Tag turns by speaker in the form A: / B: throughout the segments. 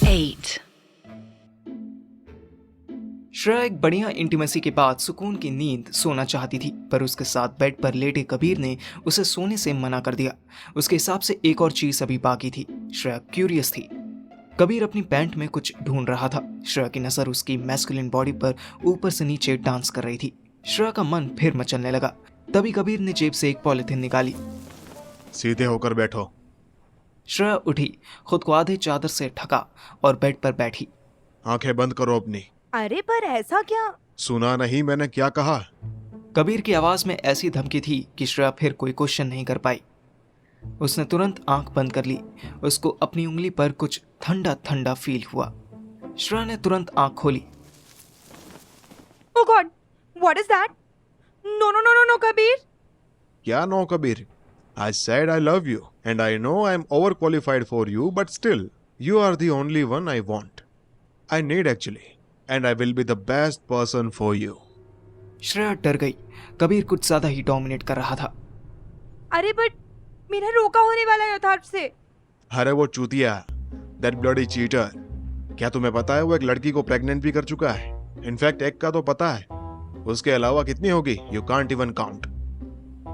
A: 8.
B: श्रेया एक बढ़िया इंटीमेसी के बाद सुकून की नींद सोना चाहती थी, पर उसके साथ बेड पर लेटे कबीर ने उसे सोने से मना कर दिया। उसके हिसाब से एक और चीज अभी बाकी थी। श्रेया क्यूरियस थी। कबीर अपनी पैंट में कुछ ढूंढ रहा था। श्रेया की नजर उसकी मैस्कुलिन बॉडी पर ऊपर से नीचे डांस कर रही थी। श्रेया का मन फिर मचलने लगा। तभी कबीर ने जेब से एक पॉलिथीन निकाली।
C: सीधे होकर बैठो।
B: श्रेया उठी, खुद को आधे चादर से ढका और बेड पर बैठी।
C: आंखें बंद करो अपनी।
D: अरे पर ऐसा क्या?
C: सुना नहीं मैंने क्या कहा?
B: कबीर की आवाज में ऐसी धमकी थी कि श्रेया फिर कोई क्वेश्चन नहीं कर पाई। उसने तुरंत आंख बंद कर ली। उसको अपनी उंगली पर कुछ ठंडा ठंडा फील हुआ। श्रेया ने तुरंत आंख खोली।
D: Oh God, what is that? No, Kabir.
C: क्या no Kabir? I said I love you and I know I'm overqualified for you, but still you are the only one I want. I need actually, and I will be the best person for you.
B: Shreya डर गई। कबीर कुछ ज्यादा ही dominate कर रहा था।
D: अरे but मेरा रोका होने वाला है यथार्थ से।
C: अरे वो चूतिया, that bloody cheater. क्या तुम्हें पता है वो एक लड़की को प्रेग्नेंट भी कर चुका है? इनफैक्ट एक का तो पता है। उसके अलावा कितनी होगी? You can't even count.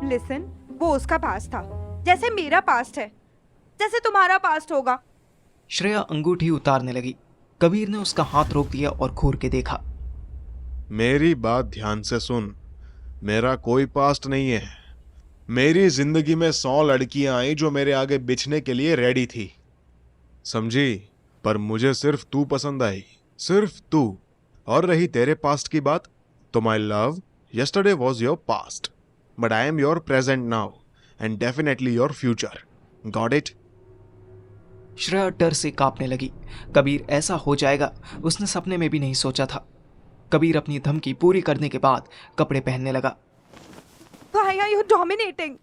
D: Listen, वो उसका पास्ट था, जैसे मेरा पास्ट है, जैसे तुम्हारा पास्ट होगा।
B: श्रेया अंगूठी उतारने लगी। कबीर ने उसका हाथ रोक दिया और घूर के देखा।
C: मेरी बात ध्यान से सुन। मेरा कोई पास्ट नहीं है। मेरी जिंदगी में 100 लड़कियां आई जो मेरे आगे बिछने के लिए रेडी थी, समझी? पर मुझे सिर्फ तू पसंद आई, सिर्फ तू। और रही तेरे पास्ट की बात, तो my love, yesterday was your past, but I am your present now and definitely your future. Got it?
B: Shreya डर से कांपने लगी। कबीर ऐसा हो जाएगा उसने सपने में भी नहीं सोचा था। कबीर अपनी धमकी पूरी करने के बाद कपड़े पहनने लगा।
D: Why are you dominating?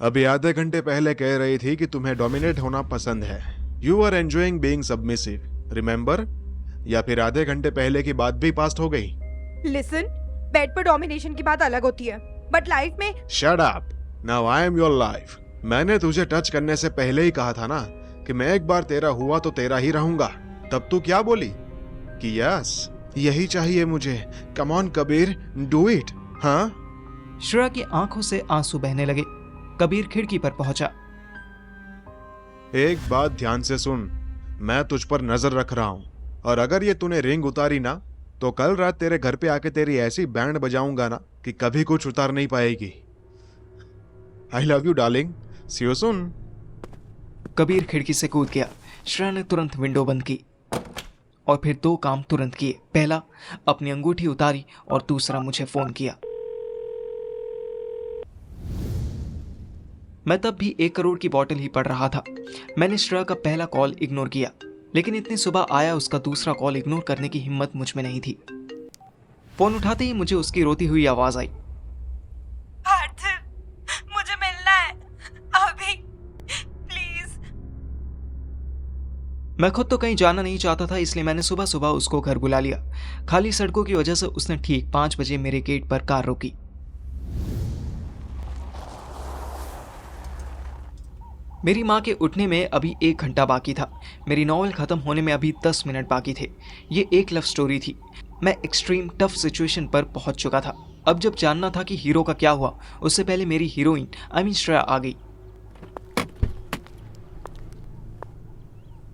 C: अभी आधे घंटे पहले कह रही थी कि तुम्हें डोमिनेट होना पसंद है। You are enjoying being submissive, remember? या फिर आधे घंटे पहले की बात भी पास्ट हो गई?
D: लिसन, बेड पर डोमिनेशन की बात अलग होती है, बट लाइफ में।
C: Shut up, now I am your life. मैंने तुझे टच करने से पहले ही कहा था ना कि मैं एक बार तेरा हुआ तो तेरा ही रहूंगा। तब तू क्या बोली? कि यस, यही चाहिए मुझे। Come on Kabir, do it. हाँ?
B: श्रेया की आंखों से आंसू बहने लगे। कबीर खिड़की पर पहुंचा।
C: एक बात ध्यान से सुन, मैं तुझ पर नजर रख रहा हूं, और अगर ये तूने रिंग उतारी ना, तो कल रात तेरे घर पे आके तेरी ऐसी बैंड बजाऊंगा ना कि कभी कुछ उतार नहीं पाएगी। I love you darling, see you soon.
B: Kabir खिड़की से कूद गया। श्रेया ने तुरंत विंडो बंद की और फिर 2 काम तुरंत किए। पहला, अपनी अंगूठी उतारी और दूसरा, मुझे फोन किया। मैं तब भी 1 करोड़ की बॉटल ही पढ़ रहा था। मैंने श्रेया का पहला कॉल इग्नोर किया, लेकिन इतनी सुबह आया उसका दूसरा कॉल इग्नोर करने की हिम्मत मुझ में नहीं थी। फोन उठाते ही मुझे उसकी रोती हुई आवाज आई।
D: पार्थिव, मुझे मिलना है अभी, प्लीज।
B: मैं खुद तो कहीं जाना नहीं चाहता था, इसलिए मैंने सुबह सुबह उसको घर बुला लिया। खाली सड़कों की वजह से उसने ठीक 5 बजे मेरे गेट पर कार रोकी। मेरी माँ के उठने में अभी 1 घंटा बाकी था। मेरी नॉवेल खत्म होने में अभी 10 मिनट बाकी थे। ये एक लव स्टोरी थी। मैं एक्सट्रीम टफ सिचुएशन पर पहुंच चुका था। अब जब जानना था कि हीरो का क्या हुआ, उससे पहले मेरी हीरोइन श्रेया आ गई।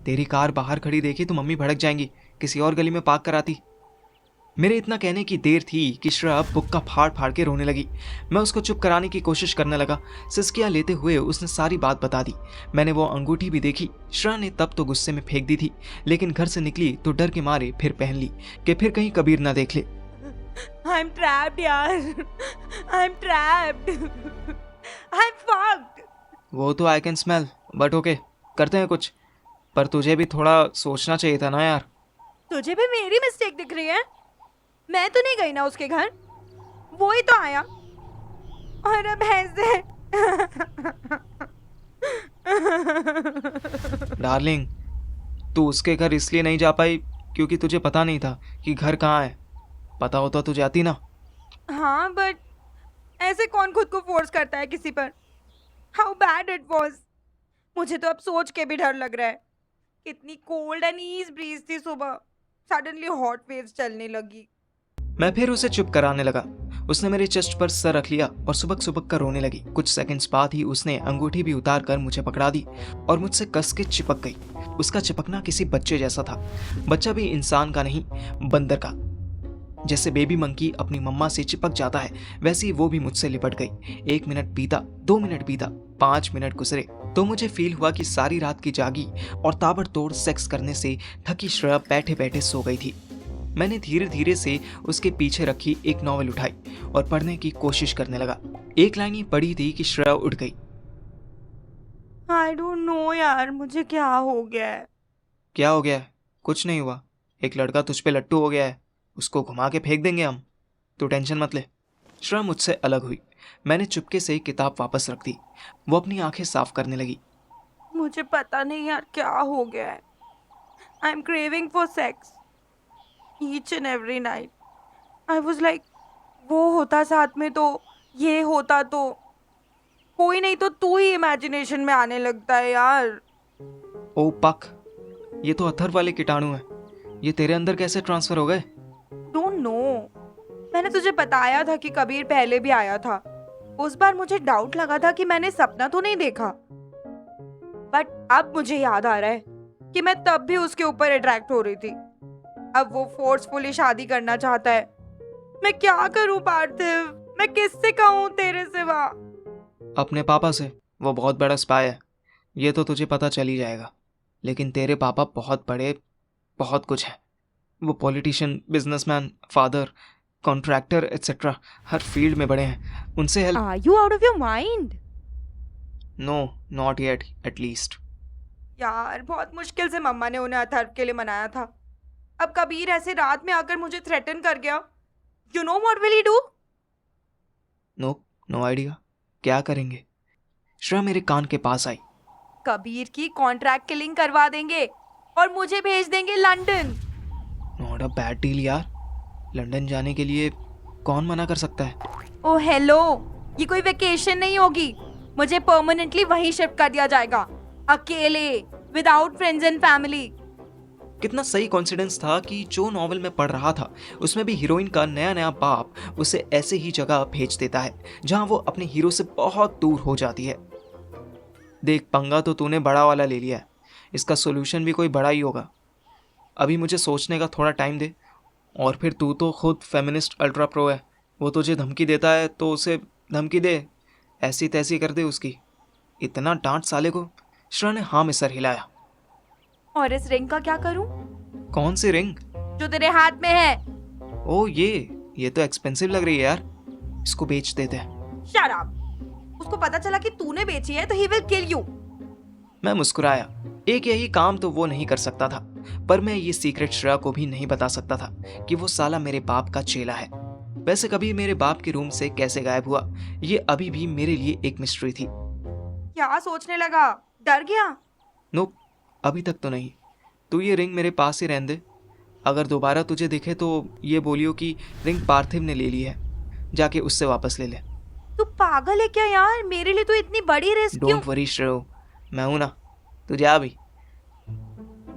B: तेरी कार बाहर खड़ी देखी तो मम्मी भड़क जाएंगी, किसी और गली में पार्क कराती। मेरे इतना कहने की देर थी कि श्रेया बुक्का फाड़ फाड़ के रोने लगी। मैं उसको चुप कराने की कोशिश करने लगा। सिसकियां लेते हुए उसने सारी बात बता दी। मैंने वो अंगूठी भी देखी। श्रेया ने तब तो गुस्से में फेंक दी थी, लेकिन घर से निकली तो डर के मारे फिर पहन ली कि फिर कहीं कबीर ना देख ले।
D: I'm trapped यार, I'm trapped, I'm fucked.
B: वो तो I can smell, but okay, करते हैं कुछ। पर तुझे भी थोड़ा सोचना चाहिए था ना यार।
D: तुझे भी मेरी मिस्टेक दिख रही है? मैं तो नहीं गई ना उसके घर, वो ही तो आया। और अब ऐसे।
B: डार्लिंग, तू उसके घर इसलिए नहीं जा पाई क्योंकि तुझे पता नहीं था कि घर कहाँ है। पता होता तो जाती ना।
D: हाँ, बट ऐसे कौन खुद को फोर्स करता है किसी पर? How bad it was. मुझे तो अब सोच के भी डर लग रहा है। कितनी कोल्ड एंड ईज ब्रीज थी सुबह, सडनली हॉट वेव्स चलने लगी।
B: मैं फिर उसे चुप कराने लगा। उसने मेरे चेस्ट पर सर रख लिया और सुबक सुबक कर रोने लगी। कुछ सेकंड्स बाद ही उसने अंगूठी भी उतार कर मुझे पकड़ा दी और मुझसे कस के चिपक गई। उसका चिपकना किसी बच्चे जैसा था। बच्चा भी इंसान का नहीं, बंदर का। जैसे बेबी मंकी अपनी मम्मा से चिपक जाता है, वैसे ही वो भी मुझसे लिपट गई। 1 मिनट बीता, 2 मिनट बीता, 5 मिनट गुजरे तो मुझे फील हुआ कि सारी रात की जागी और ताबड़तोड़ सेक्स करने से थकी श्रेया बैठे बैठे सो गई थी। मैंने धीरे धीरे से उसके पीछे रखी एक नॉवेल उठाई और पढ़ने की कोशिश करने लगा। एक लाइन ही पढ़ी थी कि श्रेया उठ गई।
D: आई डोंट नो यार, मुझे क्या हो गया है।
B: क्या हो गया है? कुछ नहीं हुआ। एक लड़का तुझ पे लट्टू हो गया है, उसको घुमा के फेंक देंगे हम, तू टेंशन मत ले। श्रेया मुझसे अलग हुई। मैंने चुपके से किताब वापस रख दी। वो अपनी आंखें साफ करने लगी।
D: मुझे पता नहीं यार क्या हो गया है। I am craving for sex each and every night. I was like, वो होता साथ में तो ये होता तो, कोई नहीं तो तू ही इमेजिनेशन में आने लगता है यार।
B: ओ पक, ये तो अथर्व वाले कीटाणु हैं। ये तेरे अंदर कैसे ट्रांसफर हो गए?
D: डोंट नो, मैंने तुझे बताया था कि कबीर पहले भी आया था। उस बार मुझे डाउट लगा था कि मैंने सपना तो नहीं देखा, बट अब मुझे याद आ रहा है कि मैं तब भी उसके ऊपर अट्रैक्ट हो रही थी। अब वो फोर्सफुली शादी करना चाहता है। मैं क्या करूं पार्थिव, मैं किससे कहूं तेरे सिवा?
B: अपने पापा से। वो बहुत बड़ा स्पाई है, ये तो तुझे पता चल ही जाएगा। लेकिन तेरे पापा बहुत बड़े, बहुत कुछ है। वो politician, businessman, father, contractor etcetera, हर फील्ड में बड़े हैं। उनसे help.
D: Are you out of your mind?
B: No, not yet, at least.
D: यार बहुत मुश्किल से मम्मा ने उन्हें अथर्व के लिए मनाया था। अब कबीर ऐसे रात में आकर मुझे थ्रेटन कर गया। You know what will he do?
B: No idea. क्या करेंगे? श्रेया मेरे कान के पास आई।
D: कबीर की कॉन्ट्रैक्ट किलिंग करवा देंगे और मुझे भेज देंगे London.
B: Not a bad deal यार। लंदन जाने के लिए कौन मना कर सकता है?
D: ओ हेलो, ये कोई वेकेशन नहीं होगी। मुझे परमानेंटली वहीं शिफ्ट कर दिया जाएगा, अकेले, विदाउट फ्रेंड्स एंड फैमिली।
B: कितना सही कॉन्सिडेंस था कि जो नॉवेल में पढ़ रहा था उसमें भी हीरोइन का नया नया बाप उसे ऐसे ही जगह भेज देता है जहां वो अपने हीरो से बहुत दूर हो जाती है। देख, पंगा तो तूने बड़ा वाला ले लिया है, इसका सोल्यूशन भी कोई बड़ा ही होगा। अभी मुझे सोचने का थोड़ा टाइम दे। और फिर तू तो खुद फेमिनिस्ट अल्ट्रा प्रो है। वो तुझे धमकी देता है तो उसे धमकी दे, ऐसी तैसी कर दे उसकी। इतना डांट साले को। श्रेया ने हाँ में सर हिलाया।
D: और इस रिंग का क्या करूं?
B: कौन सी रिंग?
D: जो तेरे हाथ में है।
B: ओ ये तो एक्सपेंसिव लग रही है यार, इसको बेच देते हैं।
D: Shut up. उसको पता चला कि तूने बेची है तो ही विल किल यू।
B: मैं मुस्कुराया। एक यही काम तो वो नहीं कर सकता था, पर मैं ये सीक्रेट श्रेया को भी नहीं बता सकता था कि वो साला मेरे बाप का चेला है। वैसे कभी मेरे बाप के रूम से कैसे गायब हुआ, ये अभी भी मेरे लिए एक मिस्ट्री थी।
D: क्या सोचने लगा? डर गया?
B: नो, अभी तक तो नहीं। तू ये रिंग मेरे पास ही रहने दे। अगर दोबारा तुझे दिखे तो ये बोलियो कि रिंग पार्थिव ने ले ली है, जाके उससे वापस ले ले।
D: तू पागल है क्या यार? मेरे लिए तो इतनी बड़ी रिस्क क्यों?
B: डोंट वरी श्रेयो, मैं हूं ना, तू जा अभी।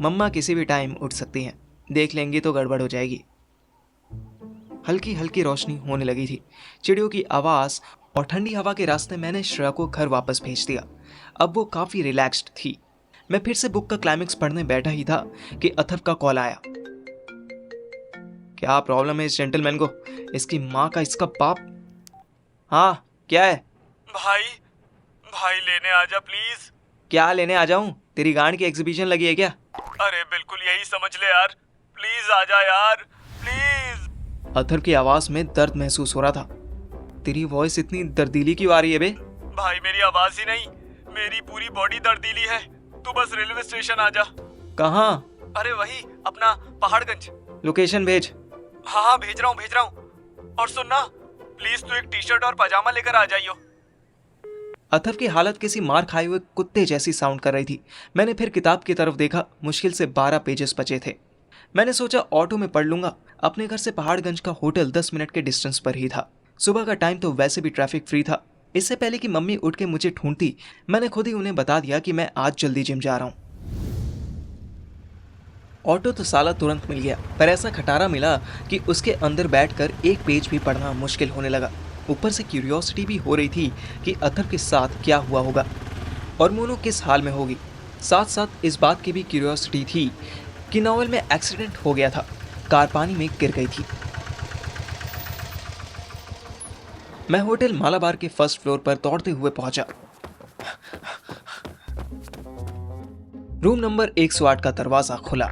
B: मम्मा किसी भी टाइम उठ सकती हैं, देख लेंगी तो गड़बड़ हो जाएगी। हल्की हल्की रोशनी होने लगी थी। चिड़ियों की आवाज़ और ठंडी हवा के रास्ते मैंने श्रेया को घर वापस भेज दिया। अब वो काफ़ी रिलैक्स्ड थी। मैं फिर से बुक का क्लाइमेक्स पढ़ने बैठा ही था कि अथर्व का कॉल आया। क्या प्रॉब्लम है इस जेंटलमैन को? इसकी माँ का इसका बाप। हाँ, क्या है?
A: भाई लेने आजा प्लीज।
B: क्या लेने आ जाऊं? तेरी गांड की एग्जीबिशन लगी है क्या?
A: अरे बिल्कुल यही समझ ले यार, प्लीज आजा यार, प्लीज।
B: अथर्व की आवाज में दर्द महसूस हो रहा था। तेरी वॉइस इतनी दर्दीली क्यों आ रही है बे?
A: भाई मेरी आवाज ही नहीं, मेरी पूरी बॉडी दर्दीली है। तू बस रेलवे स्टेशन आजा।
B: कहाँ?
A: अरे वही अपना पहाड़गंज।
B: लोकेशन भेज।
A: हाँ भेज रहा हूँ। और सुनना, प्लीज तू एक टी शर्ट और पजामा लेकर आ जाइयो।
B: अथर्व की हालत किसी मार खाए हुए कुत्ते जैसी साउंड कर रही थी। मैंने फिर किताब की तरफ देखा। मुश्किल से 12 पेजेस बचे थे। मैंने सोचा ऑटो में पढ़ लूंगा। अपने घर से पहाड़गंज का होटल 10 मिनट के डिस्टेंस पर ही था। सुबह का टाइम तो वैसे भी ट्रैफिक फ्री था, इससे पहले कि मम्मी उठ के मुझे ढूंढती, मैंने खुद ही उन्हें बता दिया कि मैं आज जल्दी जिम जा रहा हूँ। ऑटो तो साला तुरंत मिल गया, पर ऐसा खटारा मिला कि उसके अंदर बैठकर एक पेज भी पढ़ना मुश्किल होने लगा। ऊपर से क्यूरियोसिटी भी हो रही थी कि अतर के साथ क्या हुआ होगा और मोनो किस हाल में होगी। साथ साथ इस बात की भी क्यूरियोसिटी थी कि नॉवल में एक्सीडेंट हो गया था, कार पानी में गिर गई थी। मैं होटल मालाबार के फर्स्ट फ्लोर पर दौड़ते हुए पहुंचा। रूम नंबर 108 का दरवाजा खुला।